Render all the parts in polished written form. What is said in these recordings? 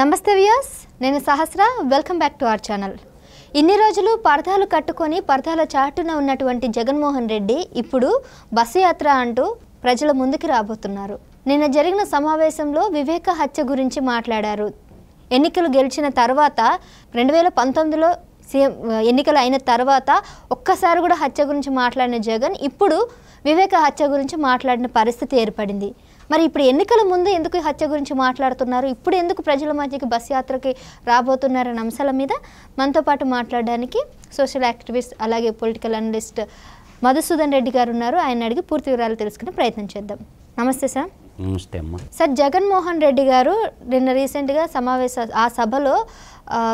నమస్తే వ్యూయర్స్, నేను Sahasra. Welcome back to our channel. ఇన్ని రోజులు పరదాలు కట్టుకొని పరదాల చాటున ఉన్నటువంటి జగన్మోహన్ రెడ్డి ఇప్పుడు బస్సు యాత్ర అంటూ ప్రజల ముందుకు రాబోతున్నారు. నిన్న జరిగిన సమావేశంలో వివేక హత్య గురించి మాట్లాడారు. ఎన్నికలు గెలిచిన తర్వాత 2019లో సీఎం ఎన్నికలు అయిన తర్వాత ఒక్కసారి కూడా హత్య గురించి మాట్లాడిన జగన్ ఇప్పుడు వివేక హత్య గురించి మాట్లాడిన పరిస్థితి ఏర్పడింది. మరి ఇప్పుడు ఎన్నికల ముందు ఎందుకు హత్య గురించి మాట్లాడుతున్నారు, ఇప్పుడు ఎందుకు ప్రజల మధ్యకి బస్ యాత్రకి రాబోతున్నారన్న అంశాల మీద మనతో పాటు మాట్లాడడానికి సోషల్ యాక్టివిస్ట్ అలాగే పొలిటికల్ అనలిస్ట్ మధుసూదన్ రెడ్డి గారు ఉన్నారు. ఆయన అడిగి పూర్తి వివరాలు తెలుసుకునే ప్రయత్నం చేద్దాం. నమస్తే సార్. నమస్తే అమ్మ. సార్, జగన్మోహన్ రెడ్డి గారు నిన్న రీసెంట్గా ఆ సభలో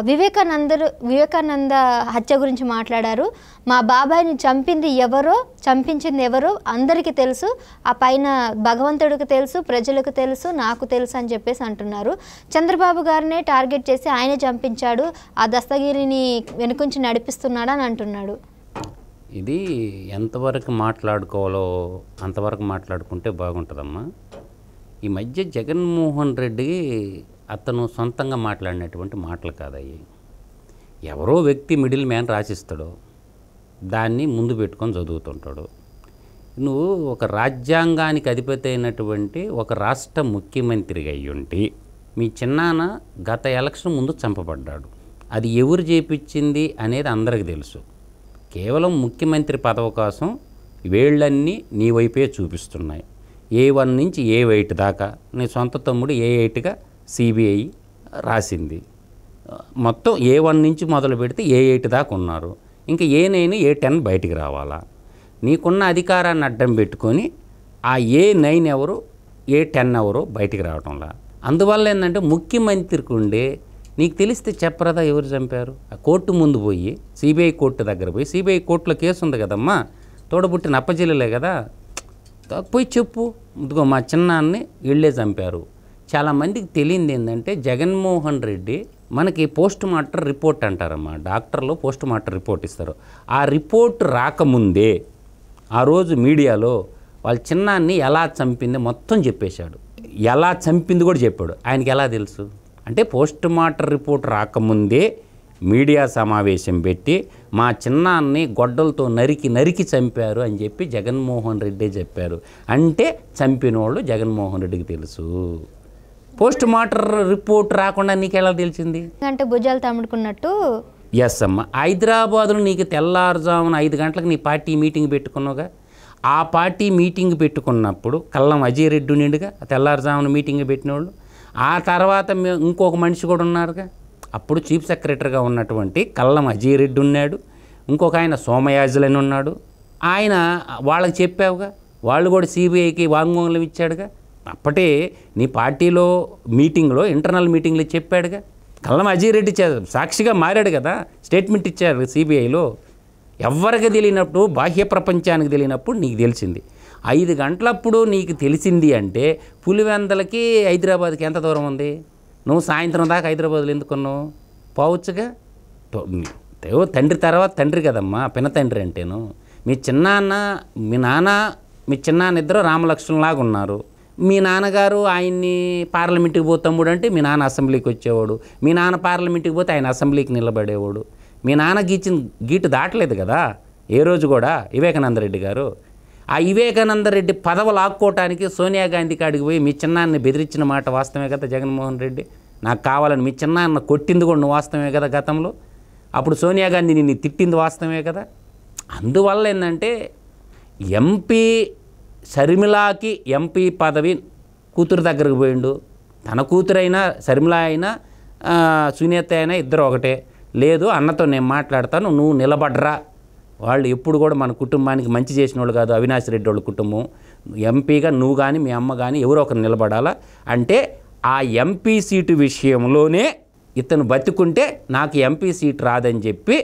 వివేకానంద హత్య గురించి మాట్లాడారు. మా బాబాయిని చంపించింది ఎవరో అందరికీ తెలుసు, ఆ పైన భగవంతుడికి తెలుసు, ప్రజలకు తెలుసు, నాకు తెలుసు అని చెప్పేసి అంటున్నారు. చంద్రబాబు గారినే టార్గెట్ చేసి ఆయనే చంపించాడు, ఆ దస్తగిరిని వెనుకుంచి నడిపిస్తున్నాడు అని అంటున్నాడు. ఇది ఎంతవరకు మాట్లాడుకోవాలో అంతవరకు మాట్లాడుకుంటే బాగుంటుందమ్మా. ఈ మధ్య జగన్మోహన్ రెడ్డి అతను సొంతంగా మాట్లాడినటువంటి మాటలు కాదయ్యి. ఎవరో వ్యక్తి మిడిల్ మ్యాన్ రాసిస్తాడో దాన్ని ముందు పెట్టుకొని చదువుతుంటాడు. నువ్వు ఒక రాజ్యాంగానికి అధిపతి అయినటువంటి ఒక రాష్ట్ర ముఖ్యమంత్రిగా అయ్యుంటి మీ చిన్నాన్న గత ఎలక్షన్ ముందు చంపబడ్డాడు. అది ఎవరు చేపించింది అనేది అందరికీ తెలుసు. కేవలం ముఖ్యమంత్రి పదవి కోసం వేళ్ళన్నీ నీ వైపే చూపిస్తున్నాయి. A1 నుంచి A8 దాకా నీ సొంత తమ్ముడు A8గా CBI రాసింది. మొత్తం A1 నుంచి మొదలు పెడితే A8 దాకా ఉన్నారు. ఇంకా A9 A10 బయటికి రావాలా? నీకున్న అధికారాన్ని అడ్డం పెట్టుకొని ఆ A9 ఎవరు A10 ఎవరు బయటికి రావటంలా. అందువల్ల ఏంటంటే ముఖ్యమంత్రికి ఉండే నీకు తెలిస్తే చెప్పరదా ఎవరు చంపారు? ఆ కోర్టు ముందు పోయి CBI కోర్టు దగ్గర పోయి, CBI కోర్టులో కేసు ఉంది కదమ్మా, తోడబుట్టిన అప్పజిల్లలే కదా, పోయి చెప్పు, ఇదిగో మా చిన్నాన్ని వీళ్ళే చంపారు. చాలామందికి తెలియంది ఏంటంటే జగన్మోహన్ రెడ్డి మనకి పోస్ట్ మార్టం రిపోర్ట్ అంటారమ్మా, డాక్టర్లు పోస్ట్ మార్టం రిపోర్ట్ ఇస్తారు. ఆ రిపోర్ట్ రాకముందే ఆ రోజు మీడియాలో వాళ్ళ చిన్నాన్ని ఎలా చంపింది మొత్తం చెప్పేశాడు. ఎలా చంపింది కూడా చెప్పాడు. ఆయనకి ఎలా తెలుసు అంటే పోస్ట్ మార్టం రిపోర్ట్ రాకముందే మీడియా సమావేశం పెట్టి మా చిన్నాన్ని గొడ్డలతో నరికి చంపారు అని చెప్పి జగన్మోహన్ రెడ్డి చెప్పారు. అంటే చంపిన వాళ్ళు జగన్మోహన్ రెడ్డికి తెలుసు. పోస్ట్ మార్టం రిపోర్ట్ రాకుండా నీకు ఎలా తెలిసింది? అంటే భుజాలు తమ్ముడుకున్నట్టు. ఎస్ అమ్మ. హైదరాబాదులో నీకు తెల్లారుజామున 5 గంటలకు నీ పార్టీ మీటింగ్ పెట్టుకున్నావుగా. ఆ పార్టీ మీటింగ్ పెట్టుకున్నప్పుడు కల్లం అజయ్ రెడ్డి ఉండిండుగా, తెల్లారుజామున మీటింగ్ పెట్టిన వాళ్ళు. ఆ తర్వాత ఇంకొక మనిషి కూడా ఉన్నారుగా, అప్పుడు చీఫ్ సెక్రటరీగా ఉన్నటువంటి కల్లం అజయ్ రెడ్డి ఉన్నాడు, ఇంకొక ఆయన సోమయాజులని ఉన్నాడు. ఆయన వాళ్ళకి చెప్పావుగా, వాళ్ళు కూడా CBIకి వాంగ్మూలం ఇచ్చాడుగా. అప్పటే నీ పార్టీలో మీటింగ్లో ఇంటర్నల్ మీటింగ్లో చెప్పాడుగా. కల్లం అజయ్ రెడ్డి సాక్షిగా మారాడు కదా, స్టేట్మెంట్ ఇచ్చారు CBIలో. ఎవరికి తెలియనప్పుడు, బాహ్య ప్రపంచానికి తెలియనప్పుడు నీకు తెలిసింది. 5 గంటలప్పుడు నీకు తెలిసింది అంటే పులివెందలకి హైదరాబాద్కి ఎంత దూరం ఉంది? నువ్వు సాయంత్రం దాకా హైదరాబాద్లో ఎందుకున్నావు? పోవచ్చుగా. తండ్రి తర్వాత తండ్రి కదమ్మా, పిన తండ్రి అంటేను. మీ చిన్నాన్న ఇద్దరు రామలక్ష్మణులాగా ఉన్నారు. మీ నాన్నగారు ఆయన్ని పార్లమెంట్కి పోతాముడు అంటే మీ నాన్న అసెంబ్లీకి వచ్చేవాడు, మీ నాన్న పార్లమెంట్కి పోతే ఆయన అసెంబ్లీకి నిలబడేవాడు. మీ నాన్న గీటు దాటలేదు కదా ఏ రోజు కూడా వివేకానంద రెడ్డి గారు. ఆ వివేకానంద రెడ్డి పదవి లాక్కోవటానికి సోనియా గాంధీ కాడికి పోయి మీ చిన్నాన్ని బెదిరించిన మాట వాస్తవమే కదా జగన్మోహన్ రెడ్డి. నాకు కావాలని మీ చిన్నాన్న కొట్టింది కూడా నువ్వు వాస్తవమే కదా గతంలో. అప్పుడు సోనియా గాంధీ నిన్ను తిట్టింది వాస్తవమే కదా. అందువల్ల ఏంటంటే ఎంపీ షర్మిలాకి ఎంపీ పదవి కూతురు దగ్గరకు పోయిండు. తన కూతురైనా షర్మిల అయినా సునీత అయినా ఇద్దరు ఒకటే. లేదు అన్నతో నేను మాట్లాడతాను, నువ్వు నిలబడ్రా. వాళ్ళు ఎప్పుడు కూడా మన కుటుంబానికి మంచి చేసిన వాళ్ళు కాదు. అవినాష్ రెడ్డి వాళ్ళ కుటుంబం ఎంపీగా నువ్వు కానీ మీ అమ్మ కానీ ఎవరో ఒకరు నిలబడాలా. అంటే ఆ ఎంపీ సీటు విషయంలోనే ఇతను బతుకుంటే నాకు ఎంపీ సీటు రాదని చెప్పి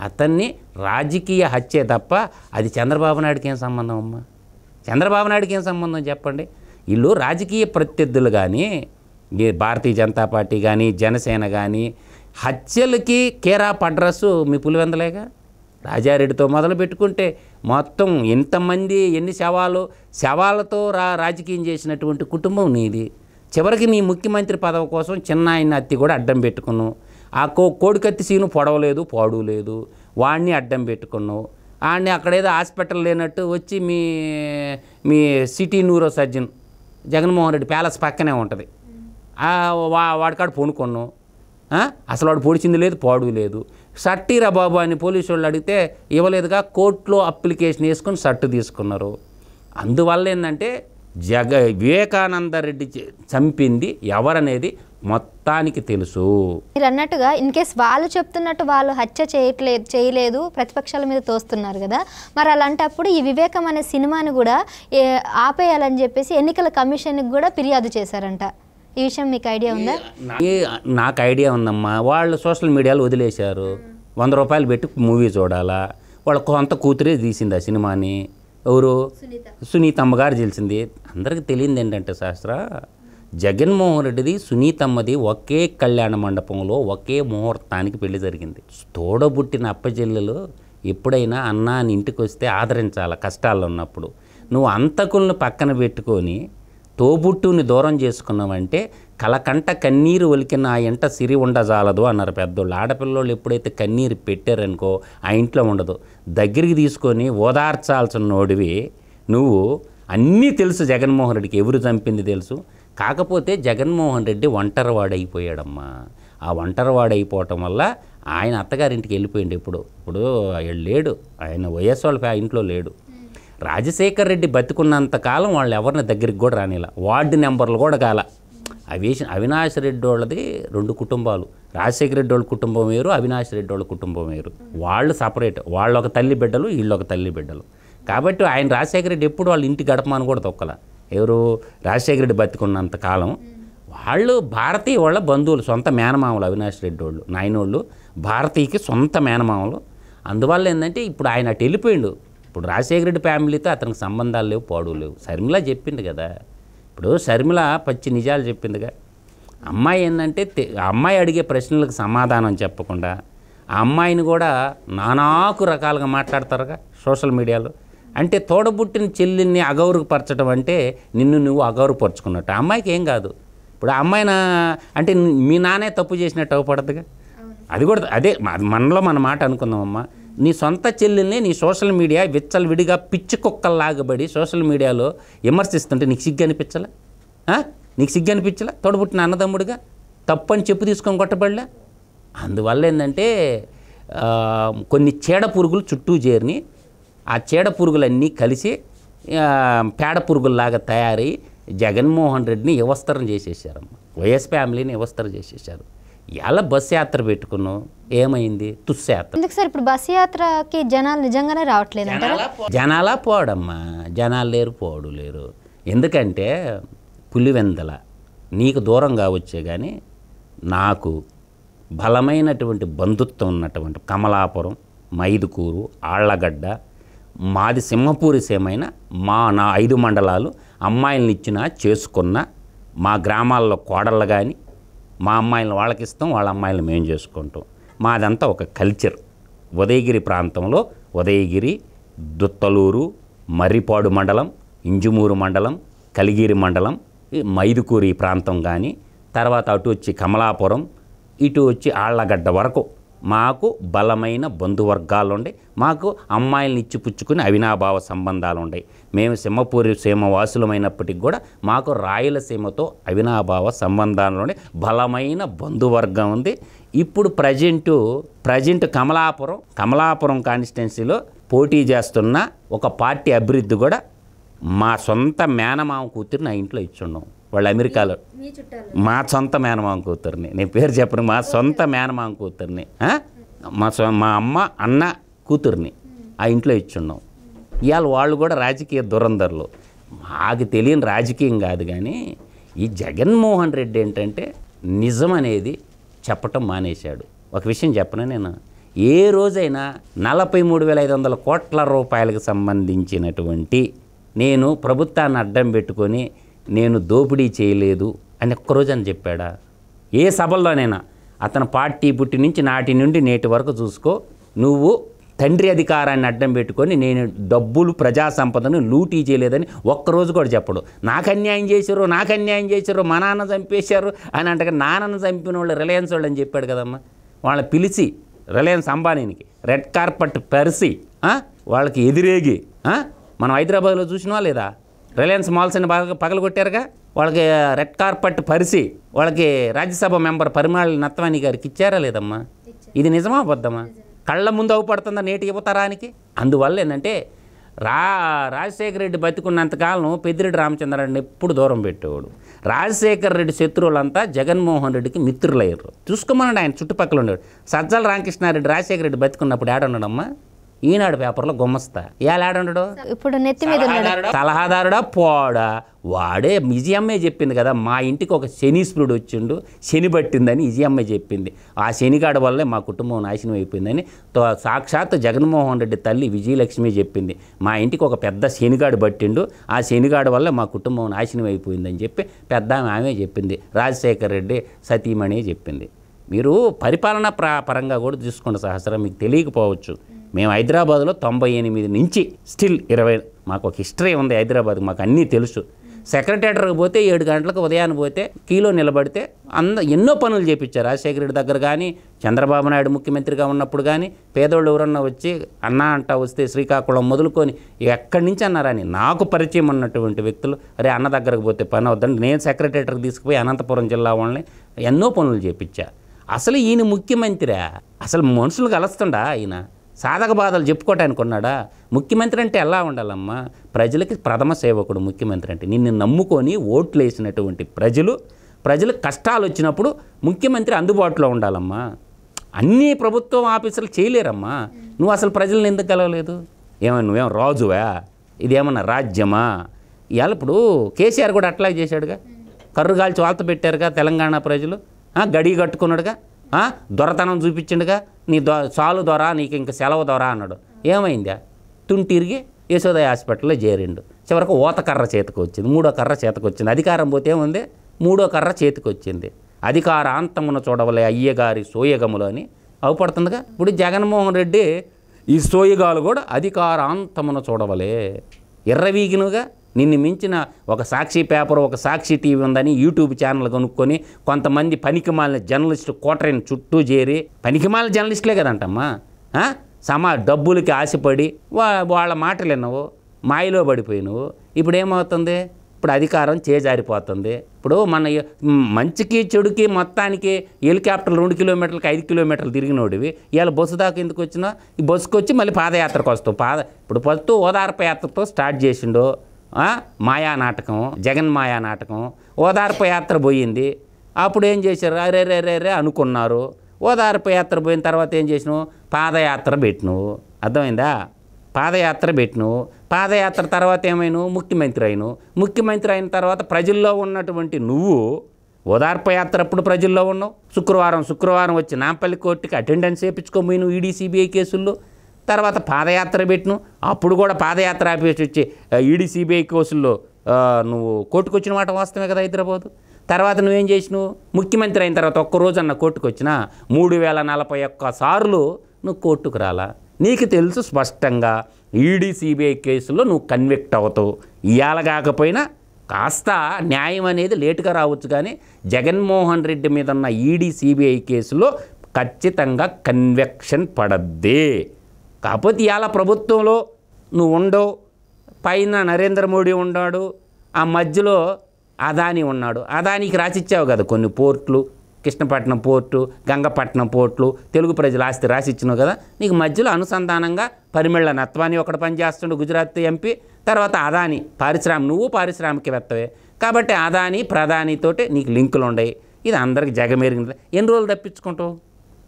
అతన్ని రాజకీయ హత్యే తప్ప అది చంద్రబాబు నాయుడికి ఏం సంబంధం అమ్మా? చంద్రబాబు నాయుడికి ఏం సంబంధం చెప్పండి? వీళ్ళు రాజకీయ ప్రత్యర్థులు కానీ భారతీయ జనతా పార్టీ కానీ జనసేన కానీ హత్యలకి కేరాప్ అడ్రస్సు మీ పులివెందలేగా. రాజారెడ్డితో మొదలు పెట్టుకుంటే మొత్తం ఎంతమంది ఎన్ని శవాలతో రాజకీయం చేసినటువంటి కుటుంబం నీది. చివరికి నీ ముఖ్యమంత్రి పదవి కోసం చిన్న ఆయన అత్తి కూడా అడ్డం పెట్టుకున్నావు. ఆ కోడికత్తి సీను పొడవలేదు పాడు లేదు, వాడిని అడ్డం పెట్టుకున్నావు. వాడిని అక్కడేదో హాస్పిటల్ లేనట్టు వచ్చి మీ city neuro surgeon Jaganmohan Reddy palace పక్కనే ఉంటుంది, వాడికాడు పొనుకున్నావు. అసలు వాడు పొడిచింది లేదు పాడు లేదు. సట్టీరా బాబు అని పోలీసు వాళ్ళు అడిగితే ఇవ్వలేదుగా, కోర్టులో అప్లికేషన్ వేసుకొని సట్టు తీసుకున్నారు. అందువల్ల ఏంటంటే వివేకానంద రెడ్డి చంపింది ఎవరనేది మొత్తానికి తెలుసు. మీరు అన్నట్టుగా ఇన్ కేస్ వాళ్ళు చెప్తున్నట్టు వాళ్ళు హత్య చేయలేదు ప్రతిపక్షాల మీద తోస్తున్నారు కదా, మరి అలాంటప్పుడు ఈ వివేకం అనే సినిమాని కూడా ఆపేయాలని చెప్పేసి ఎన్నికల కమిషన్కి కూడా ఫిర్యాదు చేశారంట. ఈ విషయం మీకు ఐడియా ఉందా? నాకు ఐడియా ఉందమ్మా. వాళ్ళు సోషల్ మీడియాలో వదిలేశారు. 100 రూపాయలు పెట్టి మూవీ చూడాలా. వాళ్ళ కొంత కూతురే తీసింది ఆ సినిమాని. ఎవరు? సునీతమ్మ గారు తెలిసింది. అందరికీ తెలియంది ఏంటంటే శాస్త్ర, జగన్మోహన్ రెడ్డిది సునీతమ్మది ఒకే కళ్యాణ మండపంలో ఒకే ముహూర్తానికి పెళ్లి జరిగింది. తోడబుట్టిన అప్పచెల్లెలు ఎప్పుడైనా అన్నా అని ఇంటికి వస్తే ఆదరించాలి కష్టాల్లో ఉన్నప్పుడు. నువ్వు అంతకులను పక్కన పెట్టుకొని తోబుట్టుని దూరం చేసుకున్నావంటే కలకంట కన్నీరు ఒలికిన ఆ ఇంట సిరి ఉండజాలదు అన్నారు పెద్దోళ్ళు. ఆడపిల్లోళ్ళు ఎప్పుడైతే కన్నీరు పెట్టారనుకో ఆ ఇంట్లో ఉండదు. దగ్గరికి తీసుకొని ఓదార్చాల్సిన నోడివి నువ్వు. అన్నీ తెలుసు జగన్మోహన్ రెడ్డికి, ఎవరు చంపింది తెలుసు. కాకపోతే జగన్మోహన్ రెడ్డి ఒంటరివాడైపోయాడమ్మా. ఆ ఒంటరివాడైపోవటం వల్ల ఆయన అత్తగారింటికి వెళ్ళిపోయింది. ఇప్పుడు లేడు, ఆయన వైఎస్ వాళ్ళ ఇంట్లో లేడు. రాజశేఖర్ రెడ్డి బతికున్నంతకాలం వాళ్ళు ఎవరిని దగ్గరికి కూడా రానిలా, వార్డు నెంబర్లు కూడా కాల. అవినాష్ రెడ్డి వాళ్ళది 2 కుటుంబాలు. రాజశేఖర రెడ్డి వాళ్ళ కుటుంబం వేరు, అవినాష్ రెడ్డి వాళ్ళ కుటుంబం వేరు. వాళ్ళు సపరేట్, వాళ్ళు ఒక తల్లి బిడ్డలు, వీళ్ళు ఒక తల్లి బిడ్డలు. కాబట్టి ఆయన రాజశేఖర రెడ్డి ఎప్పుడు వాళ్ళ ఇంటి గడపమని కూడా తొక్కల. ఎవరు? రాజశేఖర రెడ్డి బతికున్నంత కాలం వాళ్ళు భారతీయ వాళ్ళ బంధువులు, సొంత మేనమామలు. అవినాష్ రెడ్డి వాళ్ళు నాయనోళ్ళు భారతీయకి సొంత మేనమామలు. అందువల్ల ఏంటంటే ఇప్పుడు ఆయన అటు వెళ్ళిపోయిండు. ఇప్పుడు రాజశేఖర రెడ్డి ఫ్యామిలీతో అతనికి సంబంధాలు లేవు, పాడు లేవు. షర్మిల చెప్పింది కదా, ఇప్పుడు షర్మిల పచ్చి నిజాలు చెప్పిందిగా. అమ్మాయి ఏంటంటే అమ్మాయి అడిగే ప్రశ్నలకు సమాధానం చెప్పకుండా ఆ అమ్మాయిని కూడా నానాకు రకాలుగా మాట్లాడతారుగా సోషల్ మీడియాలో. అంటే తోడబుట్టిన చెల్లిని అగౌరవపరచడం అంటే నిన్ను నువ్వు అగౌరవపరుచుకున్నట్టు. ఆ అమ్మాయికి ఏం కాదు. ఇప్పుడు ఆ అమ్మాయిన అంటే మీ నానే తప్పు చేసినట్టు అవ్వపడదుగా. అది కూడా అదే మనలో మన మాట అనుకుందామమ్మా. నీ సొంత చెల్లెల్ని నీ సోషల్ మీడియా విచ్చలవిడిగా పిచ్చి కుక్కల్లాగబడి సోషల్ మీడియాలో విమర్శిస్తుంటే నీకు సిగ్గు అనిపించలే? నీకు సిగ్గు అనిపించలే? తోడబుట్టిన అన్నదమ్ముడిగా తప్పని చెప్పు తీసుకొని కొట్టబడలే? అందువల్ల ఏంటంటే కొన్ని చీడ పురుగులు చుట్టూ చేరిని, ఆ చీడ పురుగులన్నీ కలిసి పేడ పురుగుల్లాగా తయారై జగన్మోహన్ రెడ్డిని వ్యవస్థరం చేసేసారమ్మ. వైఎస్ ఫ్యామిలీని వ్యవస్థరం చేసేసారు. ఎలా బస్సు యాత్ర పెట్టుకున్నావు, ఏమైంది? తుస్యాత్ర. ఎందుకు సార్ ఇప్పుడు బస్సు యాత్రకి జనాలు నిజంగానే రావట్లేదు? జనాలా పోవడమ్మా, జనాలు లేరు, పోవడు లేరు. ఎందుకంటే పులివెందల నీకు దూరంగా వచ్చే కానీ నాకు బలమైనటువంటి బంధుత్వం ఉన్నటువంటి కమలాపురం, మైదుకూరు, ఆళ్లగడ్డ, మాది సింహపూరి సేమైన నా 5 మండలాలు అమ్మాయిలను ఇచ్చినా చేసుకున్న మా గ్రామాల్లో కోడళ్ళు కానీ మా అమ్మాయిలను వాళ్ళకి ఇస్తాం, వాళ్ళ అమ్మాయిలను మేము చేసుకుంటాం. మాదంతా ఒక కల్చర్. ఉదయగిరి ప్రాంతంలో ఉదయగిరి, దుత్తలూరు, మర్రిపాడు మండలం, ఇంజుమూరు మండలం, కలిగిరి మండలం, మైదుకూరు ఈ ప్రాంతం కానీ, తర్వాత అటు వచ్చి కమలాపురం, ఇటు వచ్చి ఆళ్లగడ్డ వరకు మాకు బలమైన బంధువర్గాలు ఉండే, మాకు అమ్మాయిలను ఇచ్చి పుచ్చుకుని అవినాభావ సంబంధాలు ఉన్నాయి. మేము సింహపూరి సీమ వాసులమైనప్పటికీ కూడా మాకు రాయలసీమతో అవినాభావ సంబంధాలు ఉండే బలమైన బంధువర్గం ఉంది. ఇప్పుడు ప్రజెంట్ కమలాపురం కాన్స్టిట్యున్సీలో పోటీ చేస్తున్న ఒక పార్టీ అభివృద్ధి కూడా మా సొంత మేనమామ కూతురు నా ఇంట్లో ఇచ్చున్నాం. వాళ్ళు అమెరికాలో మా సొంత మేనమామ కూతుర్ని, నేను పేరు చెప్పను, మా సొంత మేనమామ కూతుర్ని, మా అమ్మ అన్న కూతుర్ని ఆ ఇంట్లో ఇచ్చున్నాం. ఇవాళ వాళ్ళు కూడా రాజకీయ దురంధరులు. మాకు తెలియని రాజకీయం కాదు. కానీ ఈ జగన్మోహన్ రెడ్డి ఏంటంటే నిజం అనేది చెప్పటం మానేశాడు. ఒక విషయం చెప్పను, నేను ఏ రోజైనా 43,500 కోట్ల రూపాయలకు సంబంధించినటువంటి నేను ప్రభుత్వాన్ని అడ్డం పెట్టుకొని నేను దోపిడీ చేయలేదు అని ఒక్కరోజు అని చెప్పాడా? ఏ సభల్లోనైనా అతను పార్టీ పుట్టి నుంచి నాటి నుండి నేటి వరకు చూసుకో, నువ్వు తండ్రి అధికారాన్ని అడ్డం పెట్టుకొని నేను డబ్బులు ప్రజా సంపదను లూటీ చేయలేదని ఒక్కరోజు కూడా చెప్పడు. నాకు అన్యాయం చేశారు మా నాన్న చంపేశారు అని అంటే నాన్నను చంపిన వాళ్ళు రిలయన్స్ వాళ్ళు అని చెప్పాడు కదమ్మా. వాళ్ళని పిలిచి రిలయన్స్ అంబానీకి రెడ్ కార్పెట్ పరిసి వాళ్ళకి ఎదురేగి మనం హైదరాబాద్లో చూసినా లేదా రిలయన్స్ మాల్స్ అని బాగా పగలగొట్టారుగా. వాళ్ళకి రెడ్ కార్పెట్ పరిసి వాళ్ళకి రాజ్యసభ మెంబర్ పరిమళ నత్వాని గారికి ఇచ్చారా లేదమ్మా? ఇది నిజమా అబద్ధమా? కళ్ళ ముందు అవుపడుతుందా నేటి యువతరానికి? అందువల్ల ఏంటంటే రాజశేఖర రెడ్డి బతికున్నంతకాలం పెద్దిరెడ్డి రామచంద్రారెడ్డిని ఎప్పుడు దూరం పెట్టేవాడు. రాజశేఖర రెడ్డి శత్రువులంతా జగన్మోహన్ రెడ్డికి మిత్రులయ్యారు. చూసుకోమనండి, ఆయన చుట్టుపక్కల ఉండేవాడు. సజ్జల రామకృష్ణారెడ్డి రాజశేఖర రెడ్డి బతికున్నప్పుడు ఏడున్నాడమ్మా? ఈనాడు పేపర్లో గుమ్మస్తా. ఏడాడు ఇప్పుడు నెత్తి మీద సలహాదారుడా పోడా? వాడే విజయమ్మే చెప్పింది కదా, మా ఇంటికి ఒక శనీశ్వరుడు వచ్చిండు, శని పట్టిందని విజయమ్మే చెప్పింది. ఆ శనిగాడు వల్లే మా కుటుంబం నాశనం అయిపోయిందని సాక్షాత్ జగన్మోహన్ రెడ్డి తల్లి విజయలక్ష్మి చెప్పింది. మా ఇంటికి ఒక పెద్ద శనిగాడు పట్టిండు, ఆ శనిగాడు వల్లే మా కుటుంబం నాశనం అయిపోయిందని చెప్పి పెద్ద ఆమె చెప్పింది. రాజశేఖర రెడ్డి సతీమణి చెప్పింది. మీరు పరిపాలన పరంగా కూడా చూసుకోండి సహస్రం, మీకు తెలియకపోవచ్చు. మేము హైదరాబాద్లో 98 నుంచి స్టిల్ 20 మాకు ఒక హిస్టరీ ఉంది హైదరాబాద్, మాకు అన్నీ తెలుసు. సెక్రటేటర్కి పోతే 7 గంటలకు ఉదయాన్ని పోతే క్యూలో నిలబడితే ఎన్నో పనులు చేయించారు రాజశేఖర రెడ్డి దగ్గర కానీ, చంద్రబాబు నాయుడు ముఖ్యమంత్రిగా ఉన్నప్పుడు కానీ. పేదోళ్ళు ఎవరన్నా వచ్చి అన్నా అంటా వస్తే శ్రీకాకుళం మొదలుకొని ఎక్కడి నుంచి అన్నారని నాకు పరిచయం ఉన్నటువంటి వ్యక్తులు, అరే అన్న దగ్గరకు పోతే పని అవుద్దండి, నేను సెక్రటేటర్కి తీసుకుపోయి అనంతపురం జిల్లా వాళ్ళని ఎన్నో పనులు చేయించా. అసలు ఈయన ముఖ్యమంత్రి, అసలు మనుషులు కలుస్తుండా? ఈయన సాధక బాధలు చెప్పుకోవటానికి ఉన్నాడా? ముఖ్యమంత్రి అంటే ఎలా ఉండాలమ్మా? ప్రజలకి ప్రథమ సేవకుడు ముఖ్యమంత్రి అంటే. నిన్ను నమ్ముకొని ఓట్లు వేసినటువంటి ప్రజలకు కష్టాలు వచ్చినప్పుడు ముఖ్యమంత్రి అందుబాటులో ఉండాలమ్మా. అన్నీ ప్రభుత్వం ఆఫీసులు చేయలేరమ్మా. నువ్వు అసలు ప్రజలను ఎందుకు కలవలేదు? ఏమన్నా నువ్వేం రాజువా? ఇదేమన్నా రాజ్యమా? ఇవాళ ఇప్పుడు కేసీఆర్ కూడా అట్లాగే చేశాడుగా, కర్రుగాల్చి వాళ్త పెట్టారుగా తెలంగాణ ప్రజలు. గడి కట్టుకున్నాడుగా, దొరతనం చూపించిండుగా, నీ చాలు దొర నీకు ఇంక సెలవు దొర అన్నాడు. ఏమైందా? తుంటిరిగి యశోదయ హాస్పిటల్లో చేరిండు. చివరకు ఓతకర్ర చేతికి వచ్చింది, 3వ కర్ర చేతికి వచ్చింది. అధికారం పోతే ఏముంది? 3వ కర్ర చేతికి వచ్చింది. అధికారాంతమును చూడవలే అయ్యగారి సోయగములు అని అవుపడుతుందిగా. ఇప్పుడు జగన్మోహన్ రెడ్డి ఈ సోయగాలు కూడా అధికారాంతమును చూడవలే ఎర్రవీగినుగా. నిన్ను మించిన ఒక సాక్షి పేపర్, ఒక సాక్షి టీవీ ఉందని యూట్యూబ్ ఛానల్ కొనుక్కొని కొంతమంది పనికిమాలిన జర్నలిస్టు కోటరైన చుట్టూ చేరి, పనికిమాలిన జర్నలిస్టులే కదంటమ్మా, డబ్బులకి ఆశపడి వాళ్ళ మాటలు విన్నావు, మాయలో పడిపోయినావు. ఇప్పుడు ఏమవుతుంది? ఇప్పుడు అధికారం చేజారిపోతుంది. ఇప్పుడు మన మంచికి చెడుకి మొత్తానికి హెలికాప్టర్లు 2 కిలోమీటర్లకి 5 కిలోమీటర్లు తిరిగినోడివి ఇవాళ బస్సు దాకా ఎందుకు వచ్చినా? ఈ బస్సుకు వచ్చి మళ్ళీ పాదయాత్రకు వస్తావు. ఇప్పుడు ఫస్ట్ ఓదార్పు యాత్రతో స్టార్ట్ చేసిండు మాయా నాటకం, జగన్ మాయా నాటకం. ఓదార్పు యాత్ర పోయింది, అప్పుడు ఏం చేశారు? అరే అనుకున్నారు. ఓదార్పు యాత్ర పోయిన తర్వాత ఏం చేసినావు? పాదయాత్ర పెట్టినావు. అర్థమైందా? పాదయాత్ర పెట్టినావు. పాదయాత్ర తర్వాత ఏమైనావు? ముఖ్యమంత్రి అయిన తర్వాత ప్రజల్లో ఉన్నటువంటి నువ్వు ఓదార్పు యాత్ర అప్పుడు ప్రజల్లో ఉన్నావు. శుక్రవారం వచ్చి నాంపల్లి కోర్టుకి అటెండెన్స్ వేయించుకోబోయి నువ్వు ఈడీ సిబిఐ కేసుల్లో. తర్వాత పాదయాత్ర పెట్టిను, అప్పుడు కూడా పాదయాత్ర ఆపేసి వచ్చి ఈడీ సిబిఐ కేసుల్లో నువ్వు కోర్టుకు వచ్చిన మాట వాస్తవమే కదా హైదరాబాదు. తర్వాత నువ్వేం చేసినావు? ముఖ్యమంత్రి అయిన తర్వాత ఒక్కరోజన్న కోర్టుకు వచ్చినా 3041 సార్లు నువ్వు కోర్టుకు రాలా. నీకు తెలుసు స్పష్టంగా ఈడీ సిబిఐ కేసుల్లో నువ్వు కన్విక్ట్ అవుతావు. ఇవాళ కాకపోయినా కాస్త న్యాయం అనేది లేటుగా రావచ్చు, కానీ జగన్మోహన్ రెడ్డి మీద ఉన్న ఈడీ సిబిఐ కేసులో ఖచ్చితంగా కన్విక్షన్ పడద్దే. కాకపోతే ఇవాళ ప్రభుత్వంలో నువ్వు ఉండవు, పైన నరేంద్ర మోడీ ఉన్నాడు, ఆ మధ్యలో అదానీ ఉన్నాడు. అదానీకి రాసిచ్చావు కదా కొన్ని పోర్ట్లు, కృష్ణపట్నం పోర్టు, గంగపట్నం పోర్ట్లు, తెలుగు ప్రజల ఆస్తి రాసిచ్చినావు కదా. నీకు మధ్యలో అనుసంధానంగా పరిమళ నత్వాని ఒకటి పనిచేస్తుండు గుజరాత్ ఎంపీ, తర్వాత అదానీ నువ్వు పారిశ్రామికవేత్తవే కాబట్టి అదానీ ప్రధానితోటి నీకు లింకులు ఉన్నాయి. ఇది అందరికి జగమెరిగింది. ఎన్ని రోజులు తప్పించుకుంటావు?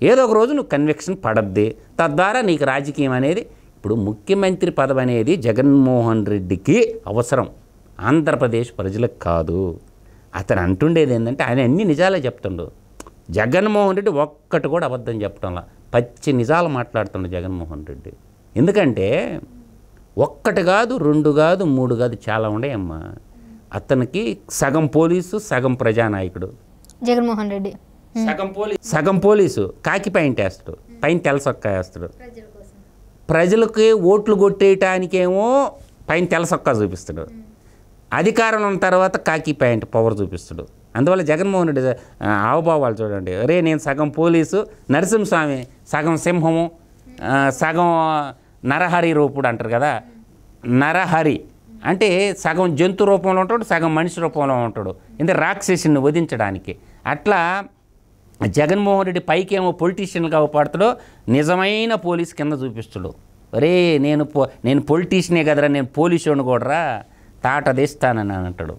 ఏదో ఒక రోజు నువ్వు కన్విక్షన్ పడద్ది, తద్వారా నీకు రాజకీయం అనేది. ఇప్పుడు ముఖ్యమంత్రి పదవి అనేది జగన్మోహన్ రెడ్డికి అవసరం, ఆంధ్రప్రదేశ్ ప్రజలకు కాదు. అతను అంటుండేది ఏంటంటే ఆయన అన్ని నిజాలే చెప్తుండు. జగన్మోహన్ రెడ్డి ఒక్కటి కూడా అబద్ధం చెప్పడంలా, పచ్చి నిజాలు మాట్లాడుతుండు జగన్మోహన్ రెడ్డి. ఎందుకంటే 1 కాదు 2 కాదు 3 కాదు చాలా ఉన్నాయమ్మా. అతనికి సగం పోలీసు సగం ప్రజానాయకుడు జగన్మోహన్ రెడ్డి. సగం పోలీసు కాకి పాయింట్ వేస్తాడు, పైన తెల్లసొక్క వేస్తాడు. ప్రజలకి ఓట్లు కొట్టేయటానికేమో పైన తెల్లసొక్కా చూపిస్తాడు, అధికారం ఉన్న తర్వాత కాకి ప్యాంట్ పవర్ చూపిస్తాడు. అందువల్ల జగన్మోహన్ రెడ్డి హావభావాలు చూడండి. అరే నేను సగం పోలీసు, నరసింహస్వామి సగం సింహము, సగం నరహరి రూపుడు అంటారు కదా, నరహరి అంటే సగం జంతు రూపంలో ఉంటాడు, సగం మనిషి రూపంలో ఉంటాడు, ఇంత రాక్షసుని వధించడానికి. అట్లా జగన్మోహన్ రెడ్డి పైకేమో పొలిటీషియన్గా అవపడతాడో, నిజమైన పోలీస్ కింద చూపిస్తాడు. అరే నేను పొలిటీషియనే కదరా, నేను పోలీసు కూడా తాట తీస్తానని అంటాడు.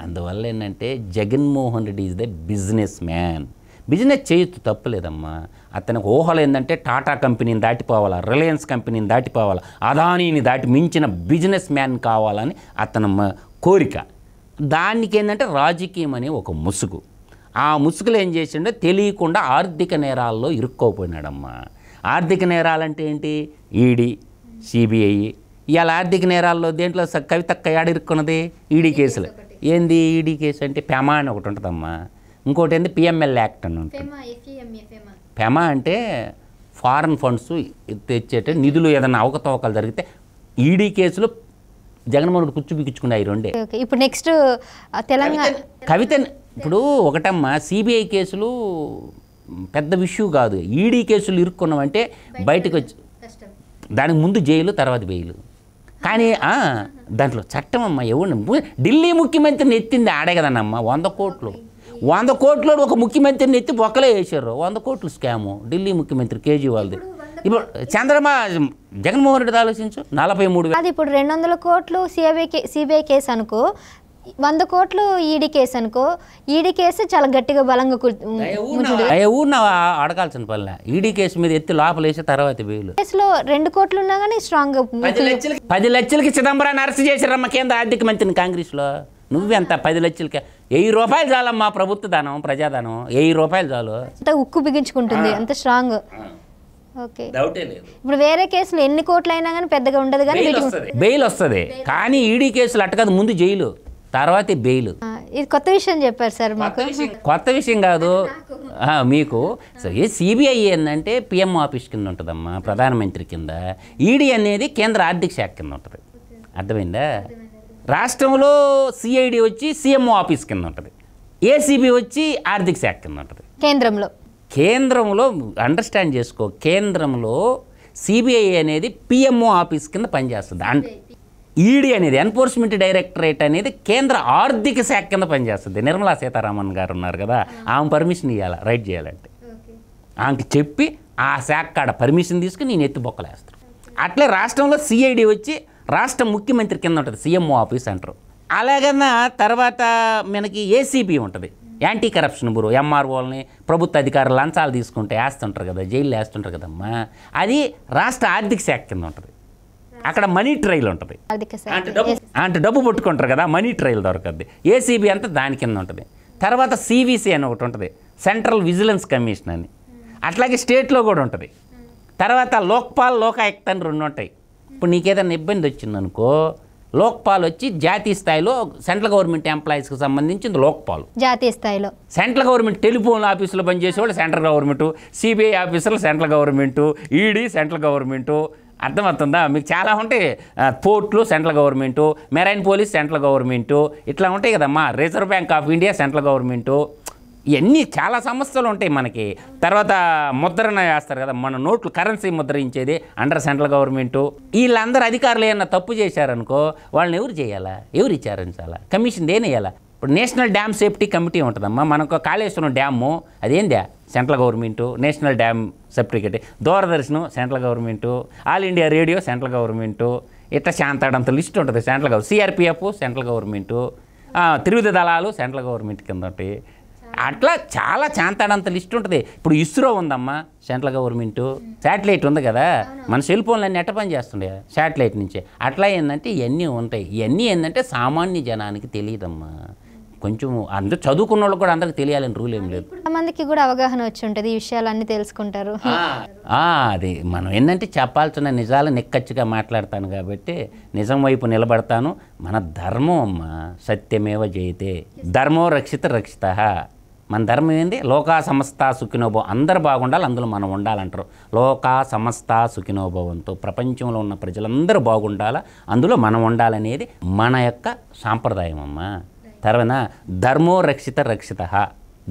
అందువల్ల ఏంటంటే Jaganmohan Reddy is the business man. Business చేయొచ్చు, తప్పులేదమ్మా. అతనికి ఊహలు ఏంటంటే టాటా కంపెనీని దాటిపోవాలా, రిలయన్స్ కంపెనీని దాటిపోవాలా, అదానీని దాటి మించిన బిజినెస్ మ్యాన్ కావాలని అతని కోరిక. దానికి ఏంటంటే రాజకీయం అనే ఒక ముసుగు. ఆ ముసుగులో ఏం చేసిండో తెలియకుండా ఆర్థిక నేరాల్లో ఇరుక్కోపోయినాడమ్మా. ఆర్థిక నేరాలంటే ఏంటి? ED, CBI. ఇవాళ ఆర్థిక నేరాల్లో దేంట్లో కవితక్క యాడ ఇరుక్కున్నది? ఈడీ కేసులు. ఏంది ఈడీ కేసు అంటే? పెమా అని ఒకటి ఉంటుందమ్మా, ఇంకోటి ఏంది పిఎంఎల్ యాక్ట్ అని ఉంటుంది. పెమా అంటే ఫారెన్ ఫండ్స్ తెచ్చేట నిధులు ఏదైనా అవకతవకలు జరిగితే ఈడీ కేసులు జగన్మోహన్ రెడ్డి బిగించుకున్నాయి ఈ రెండే. ఇప్పుడు నెక్స్ట్ తెలంగాణ కవిత. ఇప్పుడు ఒకటమ్మా, సిబిఐ కేసులు పెద్ద ఇష్యూ కాదు, ఈడీ కేసులు ఇరుక్కున్నామంటే బయటకు వచ్చి దానికి ముందు జైలు, తర్వాత బెయిలు. కానీ దాంట్లో చట్టం అమ్మ ఎవరిని ఢిల్లీ ముఖ్యమంత్రిని ఎత్తింది ఆడే కదన్నమ్మ. 100 కోట్లు ఒక ముఖ్యమంత్రిని ఎత్తి బొక్కలే వేసారు. 100 కోట్లు స్కాము ఢిల్లీ ముఖ్యమంత్రి కేజ్రీవాల్ది. ఇప్పుడు జగన్మోహన్ రెడ్డి ఆలోచించు, 43 అది ఇప్పుడు 200 కోట్లు సిబిఐ కేసు అనుకో, 100 కోట్లు ఈడీ కేసు అనుకో. ఈడీ కేసు చాలా గట్టిగా బలంగా ఊరిన అడగాల్సిన పనిలే. ఈడీ కేసు మీద ఎత్తి లోపలేసి తర్వాత బెయిల్. కేసులో 2 కోట్లు ఉన్నా కానీ స్ట్రాంగ్. 10 లక్షలకి చిదంబరాన్ని అరెస్ట్ చేశారమ్మ కేంద్ర ఆర్థిక మంత్రిని కాంగ్రెస్లో. నువ్వెంత 10 లక్షలకి? 1000 రూపాయలు చాలమ్మా ప్రభుత్వ దానం, ప్రజాదానం. 1000 రూపాయలు చాలు. అంత ఉక్కు బిగించుకుంటుంది, అంత స్ట్రాంగ్. ఓకే, ఇప్పుడు వేరే కేసులు ఎన్ని కోట్లు అయినా కానీ పెద్దగా ఉండదు, కానీ బెయిల్ వస్తుంది. కానీ ఈడీ కేసులు అట్ట కాదు, ముందు జైలు తర్వాత బెయిల్. ఇది కొత్త విషయం చెప్పారు సార్ మాకు. కొత్త విషయం కాదు మీకు. సిబిఐ ఏంటంటే పిఎం ఆఫీస్ కింద ఉంటుందమ్మా, ప్రధానమంత్రి కింద. ఈడీ అనేది కేంద్ర ఆర్థిక శాఖ కింద ఉంటుంది. అర్థమైందా? రాష్ట్రంలో సిఐడి వచ్చి సిఎంఓ ఆఫీస్ కింద ఉంటుంది, ఏసీబీ వచ్చి ఆర్థిక శాఖ కింద ఉంటుంది. కేంద్రంలో అండర్స్టాండ్ చేసుకో, కేంద్రంలో సిబిఐ అనేది పిఎంఓ ఆఫీస్ కింద పనిచేస్తుంది. ఈడీ అనేది ఎన్ఫోర్స్మెంట్ డైరెక్టరేట్ అనేది కేంద్ర ఆర్థిక శాఖ కింద పనిచేస్తుంది. నిర్మలా సీతారామన్ గారు ఉన్నారు కదా, ఆమె పర్మిషన్ ఇవ్వాలి రైట్ చేయాలంటే. ఆమెకి చెప్పి ఆ శాఖ కాడ పర్మిషన్ తీసుకుని నేను ఎత్తి బొక్కలేస్తాను. అట్లే రాష్ట్రంలో సిఐడి వచ్చి రాష్ట్ర ముఖ్యమంత్రి కింద ఉంటుంది, సిఎంఓ ఆఫీస్ అంటారు. అలాగన్నా తర్వాత మనకి ఏసీబీ ఉంటుంది, యాంటీ కరప్షన్ బ్యూరో. ఎంఆర్ఓల్ని ప్రభుత్వ అధికారులు లంచాలు తీసుకుంటే వేస్తుంటారు కదా, జైల్లో వేస్తుంటారు కదమ్మా. అది రాష్ట్ర ఆర్థిక శాఖ కింద ఉంటుంది. అక్కడ మనీ ట్రయల్ ఉంటుంది, అంటే డబ్బు పట్టుకుంటారు కదా, మనీ ట్రయల్ దొరకద్ది. ఏసీబీ అంతా దాని కింద ఉంటుంది. తర్వాత సివిసి అని ఒకటి ఉంటుంది, సెంట్రల్ విజిలెన్స్ కమిషన్ అని. అట్లాగే స్టేట్లో కూడా ఉంటుంది. తర్వాత లోక్పాల్, లోకాయుక్త అని 2 ఉంటాయి. ఇప్పుడు నీకేదైనా ఇబ్బంది వచ్చిందనుకో, లోక్పాల్ వచ్చి జాతీయ స్థాయిలో సెంట్రల్ గవర్నమెంట్ ఎంప్లాయీస్కి సంబంధించింది లోక్పాల్. జాతీయ స్థాయిలో సెంట్రల్ గవర్నమెంట్ టెలిఫోన్ ఆఫీసులో పనిచేసేవాళ్ళు సెంట్రల్ గవర్నమెంటు, సిబిఐ ఆఫీసర్లు central government, ED central government. అర్థమవుతుందా మీకు? చాలా ఉంటాయి. పోర్ట్లు central government, marine police central government, ఇట్లా ఉంటాయి కదమ్మా. Reserve bank of India central government. ఇవన్నీ చాలా సంస్థలు ఉంటాయి మనకి. తర్వాత ముద్రణ వేస్తారు కదా, మన నోట్లు కరెన్సీ ముద్రించేది అండర్ సెంట్రల్ గవర్నమెంటు. వీళ్ళందరూ అధికారులు ఏమన్నా తప్పు చేశారనుకో, వాళ్ళని ఎవరు చేయాలా, ఎవరు ఇచ్చారనిచాలా, కమిషన్ దేనేయాలా? ఇప్పుడు నేషనల్ డ్యామ్ సేఫ్టీ కమిటీ ఉంటుందమ్మా. మనకు కాళేశ్వరం డ్యాము అదేందా central government, national dam certificate. దూరదర్శనం central government, all India radio central government. ఇట్లా శాంతాడంత లిస్ట్ ఉంటుంది central government. CRPF central government, త్రివిధ దళాలు సెంట్రల్ గవర్నమెంట్ కింద ఉంటాయి. అట్లా చాలా చాంతాడంత లిస్ట్ ఉంటుంది. ఇప్పుడు ఇస్రో ఉందమ్మా సెంట్రల్ గవర్నమెంటు. శాటిలైట్ ఉంది కదా, మన సెల్ ఫోన్లు అన్నీ ఎట్ట పని చేస్తుండే శాటిలైట్ నుంచే. అట్లా ఏంటంటే ఇవన్నీ ఉంటాయి. ఇవన్నీ ఏంటంటే సామాన్య జనానికి తెలియదమ్మా. కొంచెం అందరూ చదువుకున్న వాళ్ళు కూడా అందరికి తెలియాలని రూల్ ఏం లేదు. మందికి కూడా అవగాహన వచ్చి ఉంటుంది, ఈ విషయాలన్నీ తెలుసుకుంటారు. అది మనం ఏంటంటే చెప్పాల్సిన నిజాలు నిక్కచ్చిగా మాట్లాడతాను కాబట్టి నిజం వైపు నిలబడతాను. మన ధర్మం అమ్మ, సత్యమేవ జయతే, ధర్మో రక్షిత రక్షిత. మన ధర్మం ఏంది? లోకా సమస్త సుఖినోభవ, అందరు బాగుండాలి, అందులో మనం ఉండాలంటారు. లోకా సమస్త సుఖినోభవంతో, ప్రపంచంలో ఉన్న ప్రజలందరూ బాగుండాలా, అందులో మనం ఉండాలనేది మన యొక్క సాంప్రదాయం అమ్మా. తర్వాత ధర్మో రక్షిత రక్షిత,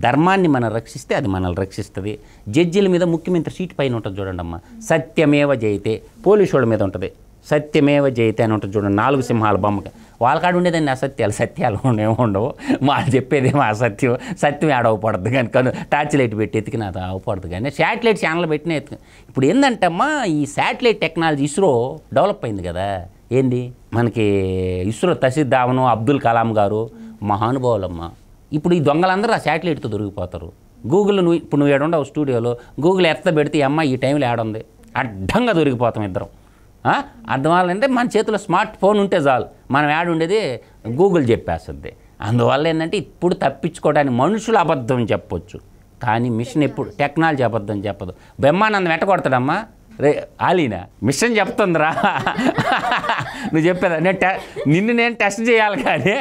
ధర్మాన్ని మనం రక్షిస్తే అది మనల్ని రక్షిస్తుంది. జడ్జిల మీద ముఖ్యమంత్రి సీటు పైన ఉంటుంది చూడండి అమ్మ, సత్యమేవ జయతే. పోలీసు వాళ్ళ మీద ఉంటుంది సత్యమేవ జయతే అని ఉంటుంది చూడండి, 4 సింహాల బొమ్మకి. వాళ్ళకాడ ఉండేదాన్ని అసత్యాలు, సత్యాలు ఏమి ఉండవు. వాళ్ళు చెప్పేదేమో అసత్యం, సత్యం ఆడవపడద్దు కానీ టార్చ్ లైట్ పెట్టి ఎత్తికిన అది అవపడదు కానీ శాటిలైట్ ఛానల్ పెట్టిన ఎత్తుకు. ఇప్పుడు ఏంటంటమ్మా, ఈ శాటిలైట్ టెక్నాలజీ ఇస్రో డెవలప్ అయింది కదా. ఏంది మనకి ఇస్రో తసిద్ ధావన్, అబ్దుల్ కలాం గారు మహానుభావులమ్మ. ఇప్పుడు ఈ దొంగలందరూ ఆ శాటిలైట్తో దొరికిపోతారు. గూగుల్ ఇప్పుడు నువ్వు ఏడుండవు స్టూడియోలో, గూగుల్ ఎత్త పెడితే అమ్మ ఈ టైంలో ఏడుంది అడ్డంగా దొరికిపోతాం ఇద్దరం. అర్థమవ్వాలంటే మన చేతిలో స్మార్ట్ ఫోన్ ఉంటే చాలు, మనం యాడ్ ఉండేది గూగుల్ చెప్పేస్తుంది. అందువల్ల ఏంటంటే ఇప్పుడు తప్పించుకోవడానికి మనుషులు అబద్ధం చెప్పొచ్చు, కానీ మిషన్ ఎప్పుడు టెక్నాలజీ అబద్ధం చెప్పదు. బ్రహ్మానందం ఎట్టకొడతాడమ్మా, ఆలీనా మిషన్ చెప్తుందిరా నువ్వు చెప్పేదా, నిన్ను నేను టెస్ట్ చేయాలి కానీ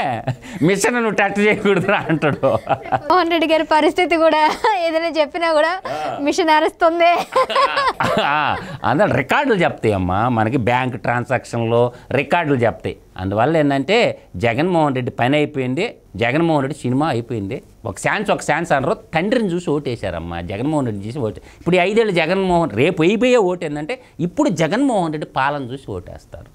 మిషన్ నువ్వు టెస్ట్ చేయకూడదురా అంటాడు. మోహన్ రెడ్డి గారి పరిస్థితి కూడా ఏదైనా చెప్పినా కూడా మిషన్ అరుస్తుంది. అందులో రికార్డులు చెప్తాయి అమ్మా, మనకి బ్యాంక్ ట్రాన్సాక్షన్లో రికార్డులు చెప్తాయి. అందువల్ల ఏంటంటే జగన్మోహన్ రెడ్డి పని అయిపోయింది, జగన్మోహన్ రెడ్డి సినిమా అయిపోయింది. ఒక ఛాన్స్ అనరు, తండ్రిని చూసి ఓటేశారమ్మా, జగన్మోహన్ రెడ్డి చూసి ఓటు. ఇప్పుడు ఈ 5 ఏళ్ళు జగన్మోహన్, రేపు అయిపోయే ఓటు ఏంటంటే ఇప్పుడు జగన్మోహన్ రెడ్డి పాలన చూసి ఓటేస్తారు.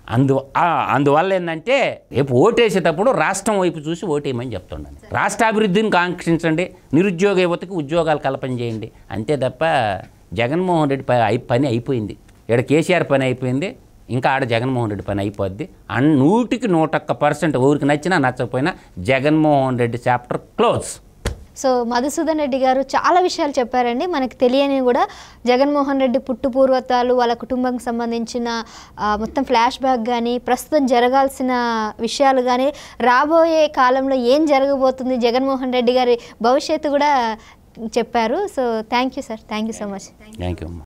అందువల్ల ఏంటంటే రేపు ఓటేసేటప్పుడు రాష్ట్రం వైపు చూసి ఓటేయమని చెప్తున్నాను. రాష్ట్రాభివృద్ధిని కాంక్షించండి, నిరుద్యోగ యువతకి ఉద్యోగాలు కల్పన చేయండి, అంతే తప్ప జగన్మోహన్ రెడ్డి పని అయిపోయింది. ఇక్కడ కేసీఆర్ పని అయిపోయింది, ఇంకా ఆడ జగన్మోహన్ రెడ్డి పని అయిపోద్ది. 100కి 101% ఊరికి నచ్చినా నచ్చకపోయినా Jaganmohan Reddy chapter close. So Madhusudan Reddy గారు చాలా విషయాలు చెప్పారండి. మనకు తెలియని కూడా జగన్మోహన్ రెడ్డి పుట్టు పూర్వతాలు, వాళ్ళ కుటుంబంకి సంబంధించిన మొత్తం ఫ్లాష్ బ్యాక్ కానీ, ప్రస్తుతం జరగాల్సిన విషయాలు కానీ, రాబోయే కాలంలో ఏం జరగబోతుంది, జగన్మోహన్ రెడ్డి గారి భవిష్యత్తు కూడా చెప్పారు. So thank you sir, thank you so much. Thank you అమ్మా.